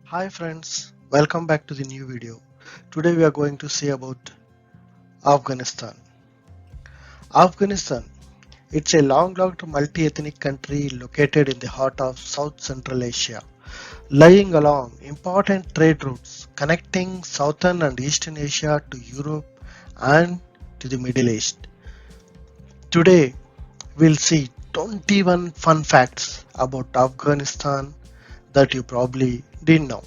Hi friends, welcome back to the new video. Today we are going to see about Afghanistan. Afghanistan, it's a long-lived multi-ethnic country located in the heart of South Central Asia, lying along important trade routes connecting Southern and Eastern Asia to Europe and to the Middle East. Today we'll see 21 fun facts about Afghanistan that you probably didn't know.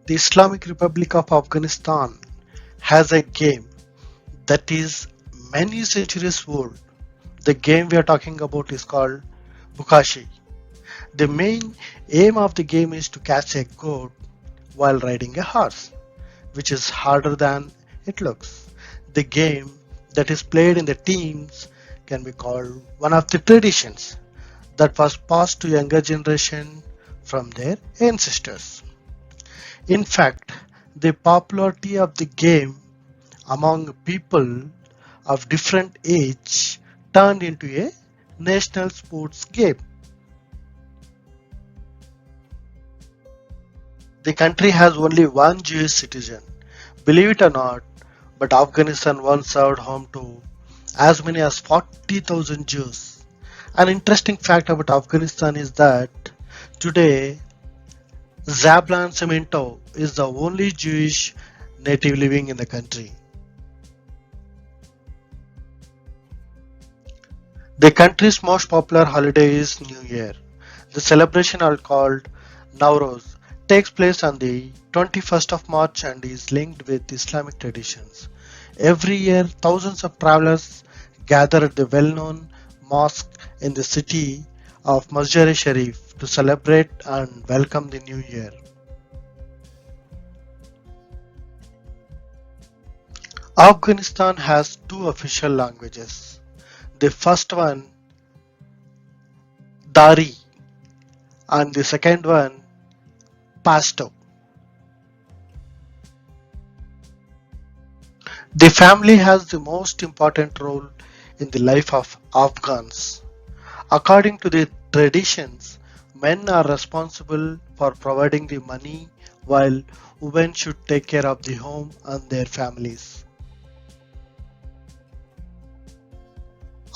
The Islamic Republic of Afghanistan has a game that is many centuries old. The game we are talking about is called Bukashi. The main aim of the game is to catch a goat while riding a horse, which is harder than it looks. The game that is played in the teams can be called one of the traditions that was passed to younger generation from their ancestors. In fact, the popularity of the game among people of different age turned into a national sports game. The country has only one Jewish citizen, believe it or not, but Afghanistan once served home to as many as 40,000 Jews. An interesting fact about Afghanistan is that today Zablan Cemento is the only Jewish native living in the country. The country's most popular holiday is New Year. The celebration are called Nowruz takes place on the 21st of March and is linked with Islamic traditions. Every year, thousands of travelers gather at the well-known mosque in the city of Masjid-e-Sharif to celebrate and welcome the new year. Afghanistan has two official languages. The first one, Dari, and the second one, Pashto. The family has the most important role in the life of Afghans. According to the traditions, men are responsible for providing the money while women should take care of the home and their families.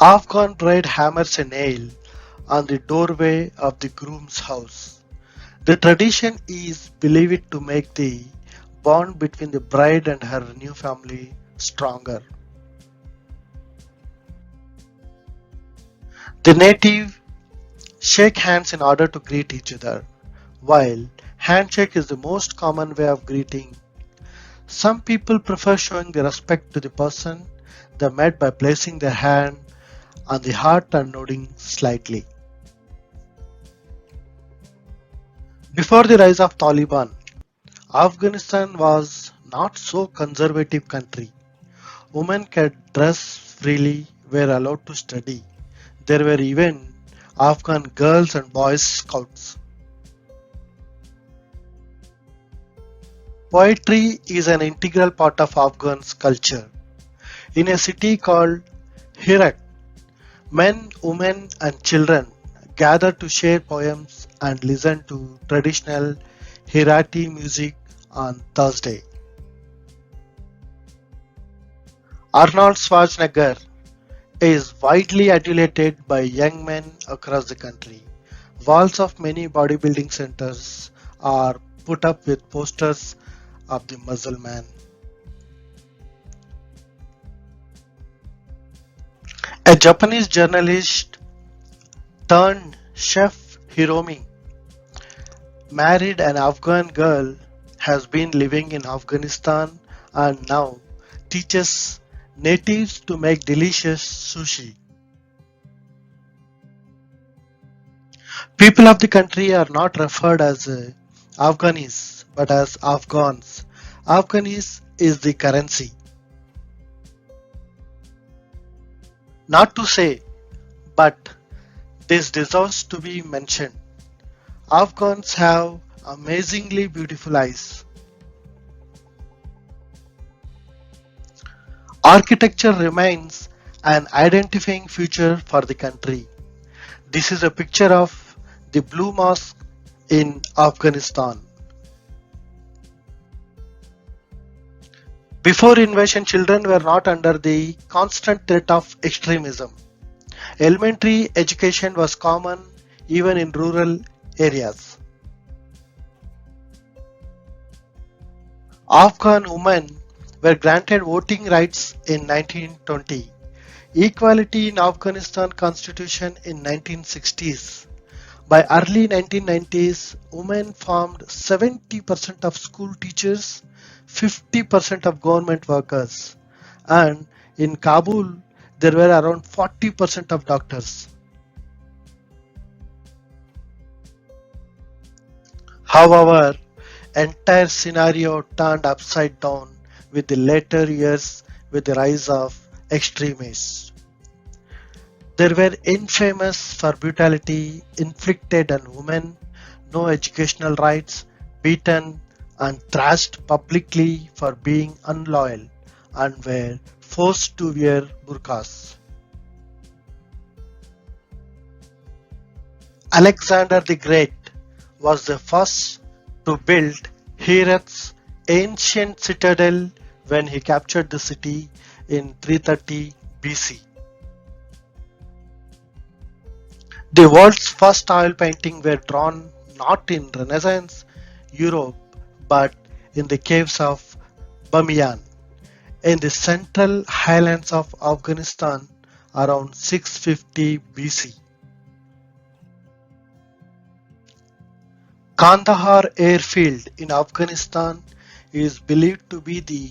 Afghan bride hammers a nail on the doorway of the groom's house. The tradition is believed to make the bond between the bride and her new family stronger. The native shake hands in order to greet each other, while handshake is the most common way of greeting. Some people prefer showing the respect to the person they met by placing their hand on the heart and nodding slightly. Before the rise of Taliban, Afghanistan was not so conservative country. Women could dress freely, were allowed to study. There were even Afghan girls and boys scouts. Poetry is an integral part of Afghan's culture. In a city called Herat, men, women, and children gather to share poems and listen to traditional Herati music on Thursday. Arnold Schwarzenegger is widely adulated by young men across the country. Walls of many bodybuilding centers are put up with posters of the muscle man. A Japanese journalist turned chef Hiromi married an Afghan girl, has been living in Afghanistan and now teaches natives to make delicious sushi. People of the country are not referred as Afghanis but as Afghans. Afghanis is the currency. Not to say, but this deserves to be mentioned. Afghans have amazingly beautiful eyes. Architecture remains an identifying feature for the country. This is a picture of the Blue Mosque in Afghanistan. Before invasion, children were not under the constant threat of extremism. Elementary education was common even in rural areas. Afghan women were granted voting rights in 1920. Equality in Afghanistan constitution in 1960s. By early 1990s, women formed 70% of school teachers, 50% of government workers, and in Kabul, there were around 40% of doctors. However, entire scenario turned upside down with the later years with the rise of extremists. They were infamous for brutality inflicted on women, no educational rights, beaten and thrashed publicly for being unloyal, and were forced to wear burqas. Alexander the Great was the first to build Herat's ancient citadel when he captured the city in 330 BC. The world's first oil paintings were drawn not in Renaissance Europe but in the caves of Bamiyan in the central highlands of Afghanistan around 650 BC. Kandahar airfield in Afghanistan is believed to be the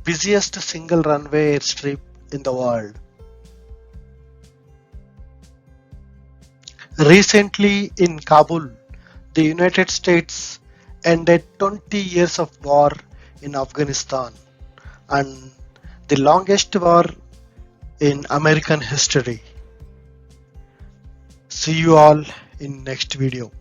busiest single runway airstrip in the world. Recently in Kabul, the United States ended 20 years of war in Afghanistan and the longest war in American history. See you all in next video.